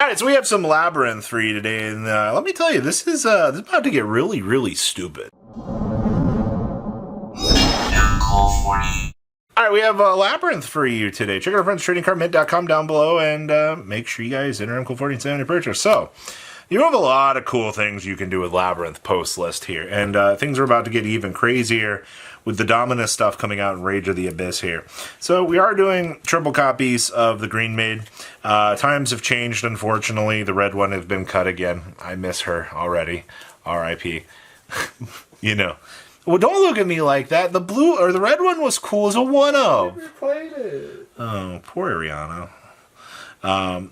All right, so we have some Labrynth for you today, and let me tell you, this is about to get really, really stupid. All right, we have Labrynth for you today. Check out our friends tradingcardmint.com down below, and make sure you guys enter M47 in your purchase. So, you have a lot of cool things you can do with Labrynth post list here, and things are about to get even crazier with the Dominus stuff coming out in Rage of the Abyss here. So we are doing triple copies of the Green Maid. Times have changed, unfortunately. The red one has been cut again. I miss her already. R.I.P. You know. Well, don't look at me like that. The blue or the red one was cool as a one-of. Never played it. Oh, poor Ariana.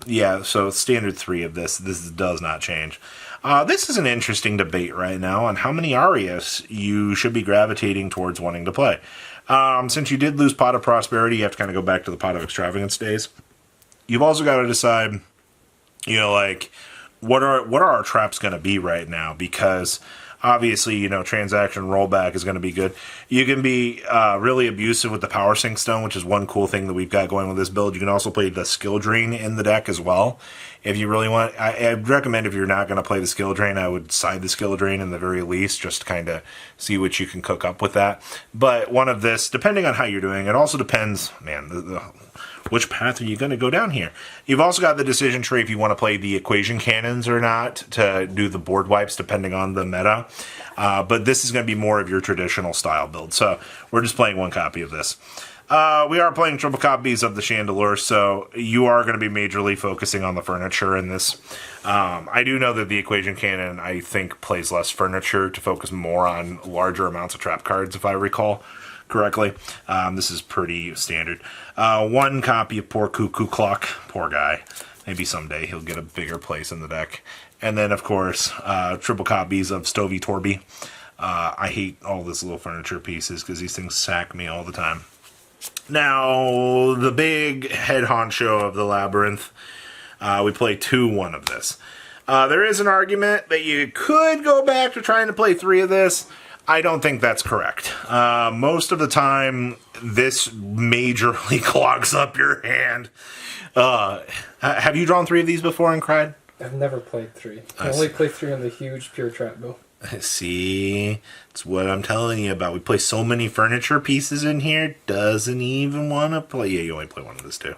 Yeah, so standard 3 of this. This does not change. This is an interesting debate right now on how many Arias you should be gravitating towards wanting to play. Since you did lose Pot of Prosperity, you have to kind of go back to the Pot of Extravagance days. You've also got to decide, you know, like, what are our traps going to be right now? Because obviously, you know, transaction rollback is going to be good. You can be really abusive with the Power Sink Stone, which is one cool thing that we've got going with this build. You can also play the Skill Drain in the deck as well. If you really want, I'd recommend if you're not going to play the Skill Drain, I would side the Skill Drain in the very least, just to kind of see what you can cook up with that. But one of this, depending on how you're doing, it also depends, man, which path are you going to go down here? You've also got the decision tree if you want to play the Equation Cannons or not to do the board wipes depending on the meta. But this is going to be more of your traditional style build. So we're just playing one copy of this. We are playing triple copies of the Chandelure, so you are going to be majorly focusing on the furniture in this. I do know that the Equation Cannon, I think, plays less furniture to focus more on larger amounts of trap cards, if I recall correctly. This is pretty standard. One copy of Poor Cuckoo Clock. Poor guy. Maybe someday he'll get a bigger place in the deck. And then, of course, triple copies of Stovey Torby. I hate all these little furniture pieces because these things sack me all the time. Now, the big head honcho of the Labrynth, we play 2-1 of this. There is an argument that you could go back to trying to play 3 of this. I don't think that's correct. Most of the time, this majorly clogs up your hand. Have you drawn 3 of these before and cried? I've never played 3. I only play 3 on the huge pure trap bill. See, it's what I'm telling you about. We play so many furniture pieces in here, doesn't even want to play. Yeah, you only play one of this too.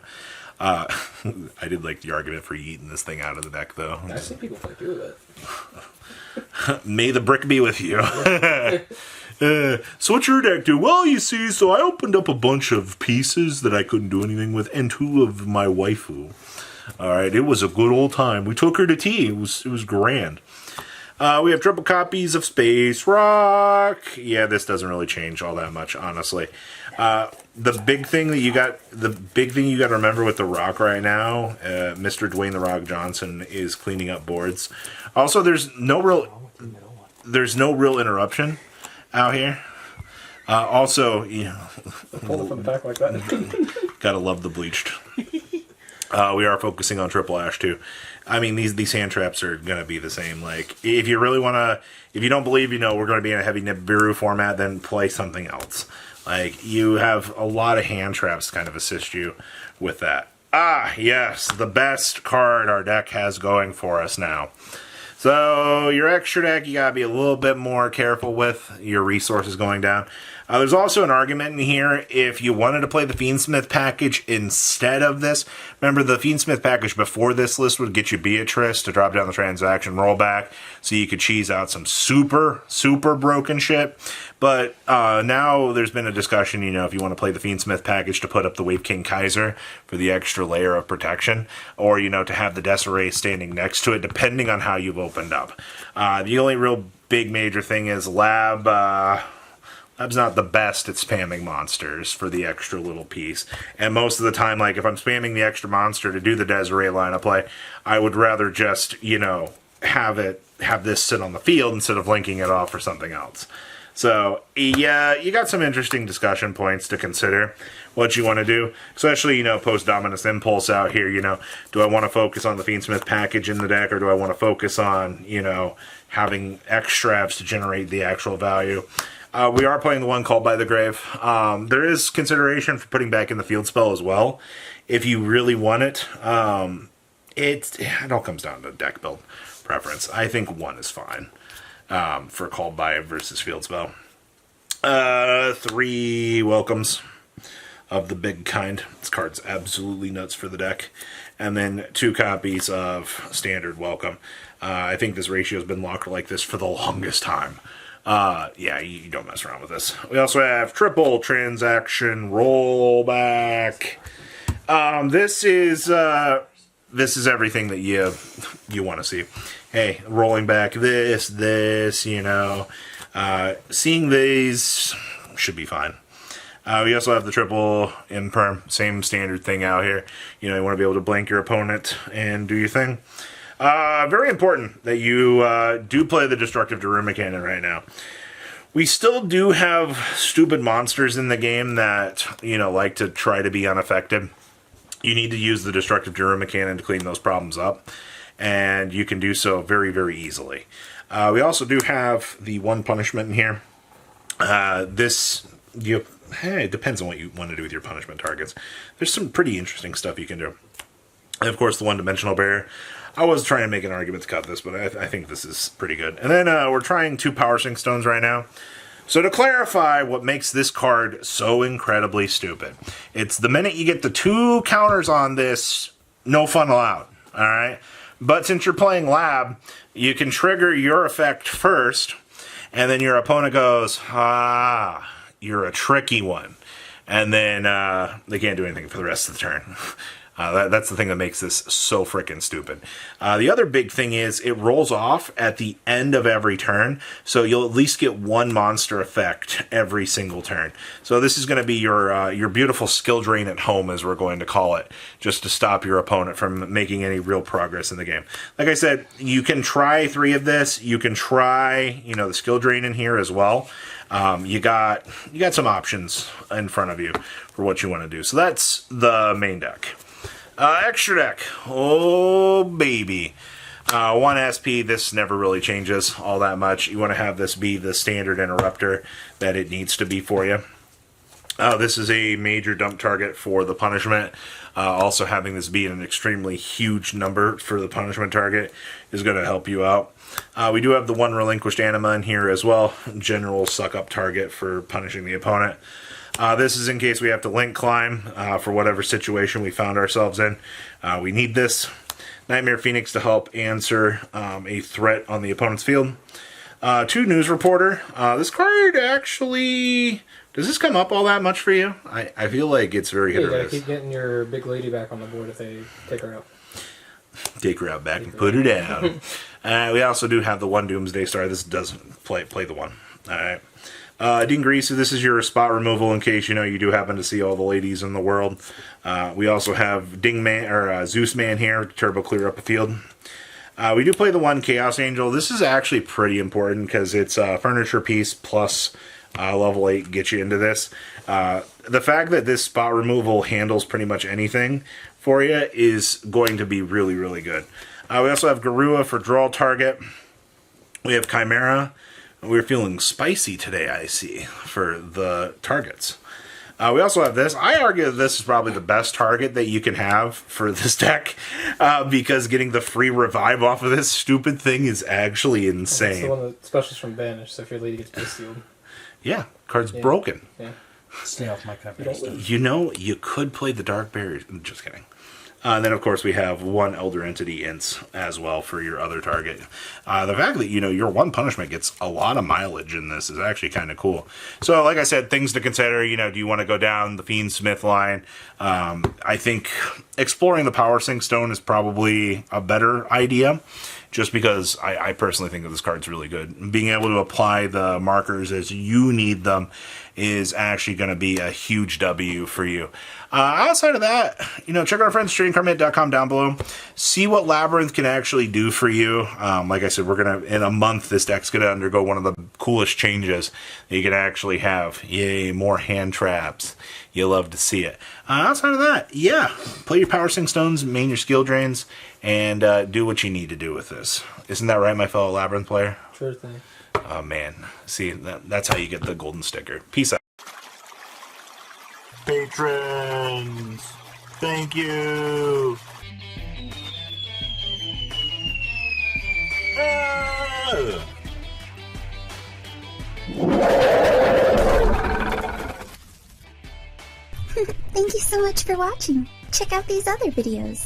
I did like the argument for eating this thing out of the deck, though. I've seen people play 2 of it. May the brick be with you. So what's your deck do? Well, you see, so I opened up a bunch of pieces that I couldn't do anything with, and 2 of my waifu. All right, it was a good old time. We took her to tea. It was grand. We have triple copies of Space Rock. Yeah, this doesn't really change all that much, honestly. The big thing you got to remember with the Rock right now, Mr. Dwayne the Rock Johnson is cleaning up boards. Also, there's no real interruption out here. Also, you know, Pull it from the back like that. gotta love the bleached. We are focusing on triple ash too. I mean, these hand traps are gonna be the same. Like, if you really wanna, if you don't believe, you know, we're gonna be in a heavy Nibiru format, then play something else. Like, you have a lot of hand traps to kind of assist you with that. Ah, yes, the best card our deck has going for us now. So, your extra deck, you gotta be a little bit more careful with your resources going down. There's also an argument in here if you wanted to play the Fiendsmith package instead of this. Remember, the Fiendsmith package before this list would get you Beatrice to drop down the transaction rollback, so you could cheese out some super, super broken shit. But now there's been a discussion, you know, if you want to play the Fiendsmith package to put up the Wave King Kaiser for the extra layer of protection, or, you know, to have the Desiree standing next to it, depending on how you've opened up. The only real big major thing is Lab's not the best at spamming monsters for the extra little piece. And most of the time, like, if I'm spamming the extra monster to do the Desiree line of play, I would rather just, you know, have this sit on the field instead of linking it off for something else. So, yeah, you got some interesting discussion points to consider what you want to do. Especially, you know, post-Dominus Impulse out here, you know, do I want to focus on the Fiendsmith package in the deck, or do I want to focus on, you know, having extravs to generate the actual value? We are playing the one called by the grave. There is consideration for putting back in the field spell as well, if you really want it. it all comes down to deck build preference. I think 1 is fine for Called By versus Field Spell. 3 welcomes of the big kind. This card's absolutely nuts for the deck. And then 2 copies of Standard Welcome. I think this ratio has been locked like this for the longest time. Yeah, you don't mess around with this. We also have triple transaction rollback. This is everything that you want to see. Hey, rolling back this, you know. Seeing these should be fine. We also have the triple imperm, same standard thing out here. You know, you want to be able to blank your opponent and do your thing. Very important that you do play the Destructive Daruma Cannon right now. We still do have stupid monsters in the game that, you know, like to try to be unaffected. You need to use the Destructive Daruma Cannon to clean those problems up, and you can do so very, very easily. We also do have the 1 punishment in here. It depends on what you want to do with your punishment targets. There's some pretty interesting stuff you can do. And of course, the 1-dimensional barrier. I was trying to make an argument to cut this, but I think this is pretty good. And then we're trying 2 Power Sync Stones right now. So to clarify what makes this card so incredibly stupid, it's the minute you get the 2 counters on this, no fun allowed, alright? But since you're playing Lab, you can trigger your effect first, and then your opponent goes, you're a tricky one. And then they can't do anything for the rest of the turn. That's the thing that makes this so freaking stupid. The other big thing is it rolls off at the end of every turn, so you'll at least get 1 monster effect every single turn. So this is going to be your beautiful skill drain at home, as we're going to call it, just to stop your opponent from making any real progress in the game. Like I said, you can try 3 of this. You can try, you know, the skill drain in here as well. You got some options in front of you for what you want to do. So that's the main deck. Extra deck. Oh, baby. 1 SP, this never really changes all that much. You want to have this be the standard interrupter that it needs to be for you. This is a major dump target for the punishment. Also having this be an extremely huge number for the punishment target is going to help you out. We do have the 1 relinquished anima in here as well. General suck-up target for punishing the opponent. This is in case we have to link climb for whatever situation we found ourselves in. We need this. Nightmare Phoenix to help answer a threat on the opponent's field. 2 News Reporter. This card actually... Does this come up all that much for you? I feel like it's very hit or miss. You gotta keep getting your big lady back on the board if they take her out. Take her out back and put her down. We also do have the 1 Doomsday Star. This doesn't play the 1. Alright. Dingreasu, this is your spot removal in case, you know, you do happen to see all the ladies in the world. We also have Zeus Man here to turbo clear up a field. We do play the 1 Chaos Angel. This is actually pretty important because it's a furniture piece plus level 8 gets you into this. The fact that this spot removal handles pretty much anything for you is going to be really, really good. We also have Garua for draw target. We have Chimera. We're feeling spicy today, I see, for the targets. We also have this. I argue that this is probably the best target that you can have for this deck because getting the free revive off of this stupid thing is actually insane. It's the one that specials from Banish, so if your lady gets face sealed. Yeah, card's broken. Yeah. Stay off my cover. You know, you could play the Dark Barrier. Just kidding. And then, of course, we have 1 Elder Entity Ints as well for your other target. The fact that, you know, your 1 punishment gets a lot of mileage in this is actually kind of cool. So, like I said, things to consider, you know, do you want to go down the Fiend Smith line? I think exploring the Power Sync Stone is probably a better idea, just because I personally think that this card's really good. Being able to apply the markers as you need them is actually going to be a huge W for you. Outside of that, you know, check out our friends tradingcardmate.com down below. See what Labrynth can actually do for you. Like I said, we're going to, in a month, this deck's going to undergo one of the coolest changes that you can actually have. Yay, more hand traps. You'll love to see it. Outside of that, yeah, play your Power Sync Stones, main your skill drains, and do what you need to do with this. Isn't that right, my fellow Labrynth player? Sure thing. Oh, man. See, that's how you get the golden sticker. Peace out. Patrons, thank you. Thank you so much for watching. Check out these other videos.